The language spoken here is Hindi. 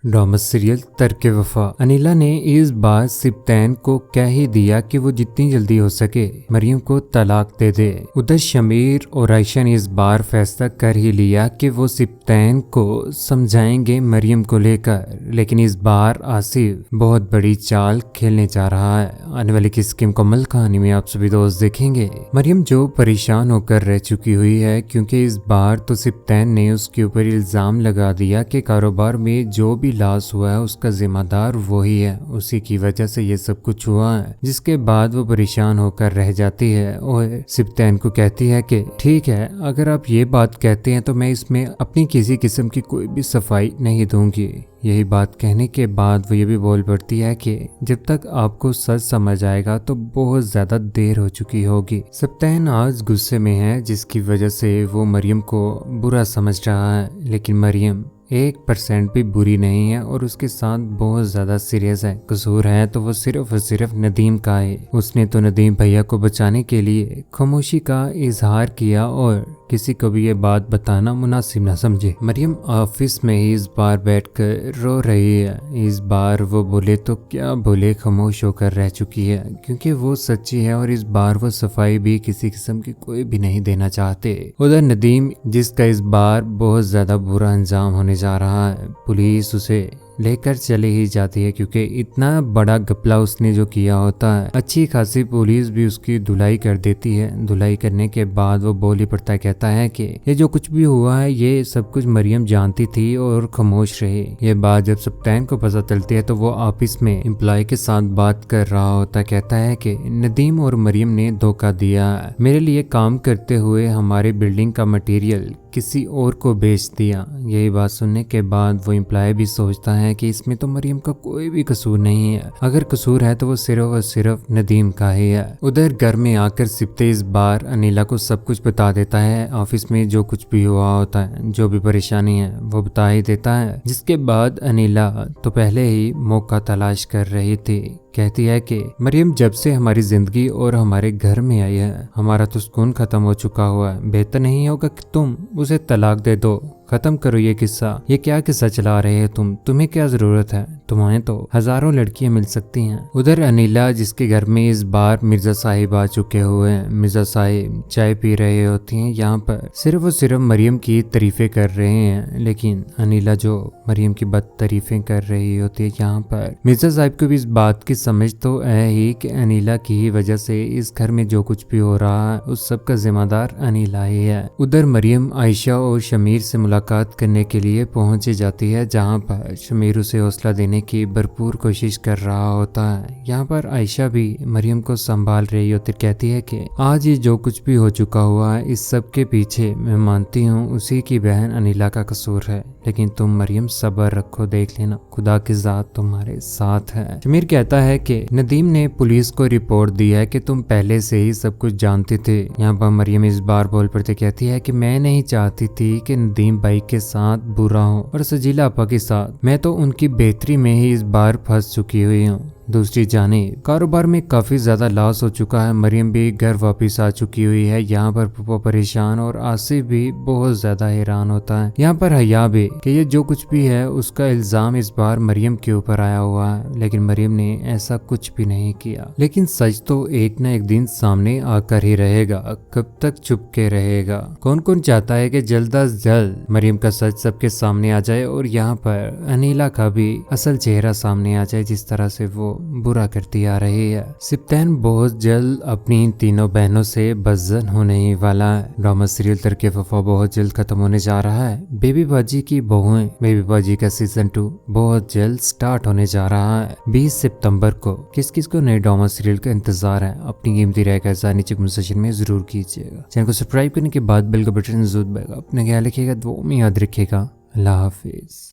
ड्रामा सीरियल तरके वफा। अनिला ने इस बार सिप्तैन को कह ही दिया कि वो जितनी जल्दी हो सके मरियम को तलाक दे दे। उधर शमीर और आयशा ने इस बार फैसला कर ही लिया कि वो सिप्तैन को समझाएंगे मरियम को लेकर, लेकिन इस बार आसिफ बहुत बड़ी चाल खेलने जा रहा है। आने वाली किसकी मुकम्मल कहानी में आप सभी दोस्त देखेंगे। मरियम जो परेशान होकर रह चुकी हुई है, क्योंकि इस बार तो सिप्तैन ने उसके ऊपर इल्जाम लगा दिया कि कारोबार में जो भी लॉस हुआ है उसका जिम्मेदार वही है, उसी की वजह से ये सब कुछ हुआ है। जिसके बाद वो परेशान होकर रह जाती है और सिप्तैन को कहती है कि ठीक है, अगर आप ये बात कहते हैं तो मैं इसमें अपनी किसी किस्म की कोई भी सफाई नहीं दूंगी। यही बात कहने के बाद वो ये भी बोल पड़ती है कि जब तक आपको सच समझ आएगा तो बहुत ज्यादा देर हो चुकी होगी। सिप्तैन आज गुस्से में है, जिसकी वजह से वो मरियम को बुरा समझ रहा है, लेकिन मरियम 1% भी बुरी नहीं है और उसके साथ बहुत ज्यादा सीरियस है। कसूर है तो वो सिर्फ और सिर्फ नदीम का है। उसने तो नदीम भैया को बचाने के लिए खामोशी का इजहार किया और किसी को भी ये बात बताना मुनासिब न समझे। मरियम ऑफिस में ही इस बार बैठकर रो रही है। इस बार वो बोले तो क्या बोले, खामोश होकर रह चुकी है, क्योंकि वो सच्ची है और इस बार वो सफाई भी किसी किस्म की कोई भी नहीं देना चाहते। उधर नदीम, जिसका इस बार बहुत ज्यादा बुरा अंजाम होने जा रहा है, पुलिस उसे लेकर चली ही जाती है, क्योंकि इतना बड़ा घपला उसने जो किया होता है। अच्छी खासी पुलिस भी उसकी धुलाई कर देती है। धुलाई करने के बाद वो बोल ही पड़ता है, कहता है कि ये जो कुछ भी हुआ है ये सब कुछ मरियम जानती थी और खामोश रही। ये बात जब सिप्तैन को पता चलती है तो वो ऑफिस में एम्प्लॉय के साथ बात कर रहा होता है। कहता है कि नदीम और मरियम ने धोखा दिया, मेरे लिए काम करते हुए हमारे बिल्डिंग का मटेरियल किसी और को बेच दिया। यही बात सुनने के बाद वो एम्प्लॉय भी सोचता है कि इसमें तो मरियम का कोई भी कसूर नहीं है, अगर कसूर है तो वो सिर्फ और सिर्फ नदीम का ही है। उधर घर में आकर सिप्ते इस बार अनिला को सब कुछ बता देता है। ऑफिस में जो कुछ भी हुआ होता है, जो भी परेशानी है वो बता ही देता है। जिसके बाद अनिला तो पहले ही मौका तलाश कर रही थी। कहती है कि मरियम जब से हमारी जिंदगी और हमारे घर में आई है, हमारा तो सुकून खत्म हो चुका हुआ है। बेहतर नहीं होगा कि तुम उसे तलाक दे दो, खत्म करो ये किस्सा। ये क्या किस्सा चला रहे हो तुम्हें क्या जरूरत है, तुम्हें तो हजारों लड़कियां मिल सकती हैं। उधर अनिला, जिसके घर में इस बार मिर्जा साहिब आ चुके हुए हैं, मिर्जा साहिब चाय पी रहे होती हैं। यहाँ पर सिर्फ और सिर्फ मरियम की तारीफें कर रहे हैं, लेकिन अनिला जो मरियम की बद तारीफें कर रही होती है। यहाँ पर मिर्जा साहिब को भी इस बात की समझ तो है ही कि अनिला की ही वजह से इस घर में जो कुछ भी हो रहा है उस सब का जिम्मेदार अनिला ही है। उधर मरियम आयशा और शमीर से मुलाकात करने के लिए पहुंच जाती है, जहां पर शमीर उसे हौसला देने की भरपूर कोशिश कर रहा होता है। यहाँ पर आयशा भी मरियम को संभाल रही होती, कहती है कि आज ये जो कुछ भी हो चुका हुआ है इस सब के पीछे मैं मानती हूँ उसी की बहन अनिला का कसूर है, लेकिन तुम मरियम सब्र रखो, देख लेना खुदा की जात तुम्हारे साथ है। शमीर कहता है कि नदीम ने पुलिस को रिपोर्ट दी है कि तुम पहले से ही सब कुछ जानते थे। यहाँ पर मरियम इस बार बोल पड़ते, कहती है कि मैं नहीं चाहती थी कि नदीम भाई के साथ बुरा हो और सजीला अपा के साथ, मैं तो उनकी बेहतरी में ही इस बार फंस चुकी हुई हूँ। दूसरी जानिब कारोबार में काफी ज्यादा लॉस हो चुका है। मरियम भी घर वापस आ चुकी हुई है। यहाँ पर पप्पा परेशान और आसिफ भी बहुत ज्यादा हैरान होता है। यहाँ पर हया भी कि ये जो कुछ भी है उसका इल्जाम इस बार मरियम के ऊपर आया हुआ है, लेकिन मरियम ने ऐसा कुछ भी नहीं किया। लेकिन सच तो एक न एक दिन सामने आकर ही रहेगा, कब तक चुप के रहेगा। कौन कौन चाहता है कि जल्द अज जल्द मरियम का सच सबके सामने आ जाए और यहाँ पर अनिला का भी असल चेहरा सामने आ जाए, जिस तरह से वो बुरा करती आ रही है। सिप्तैन बहुत जल्द अपनी तीनों बहनों से बज़न होने ही वाला है। ड्रामा सीरियल तरके वफा बहुत जल्द खत्म होने जा रहा है। बेबी बाजी की बहुएं, बेबी बाजी का सीजन 2 बहुत जल्द स्टार्ट होने जा रहा है 20 सितंबर को। किस किस को नए ड्रामा सीरियल का इंतजार है, अपनी कीमती राय का नीचे कमेंट सेक्शन में जरूर कीजिएगा। चैनल को सब्सक्राइब करने के बाद बेल का बटन जरूर दबाएगा। अपने ख्याल रखिएगा, दुआ में याद रखिएगा। अल्लाह हाफिज।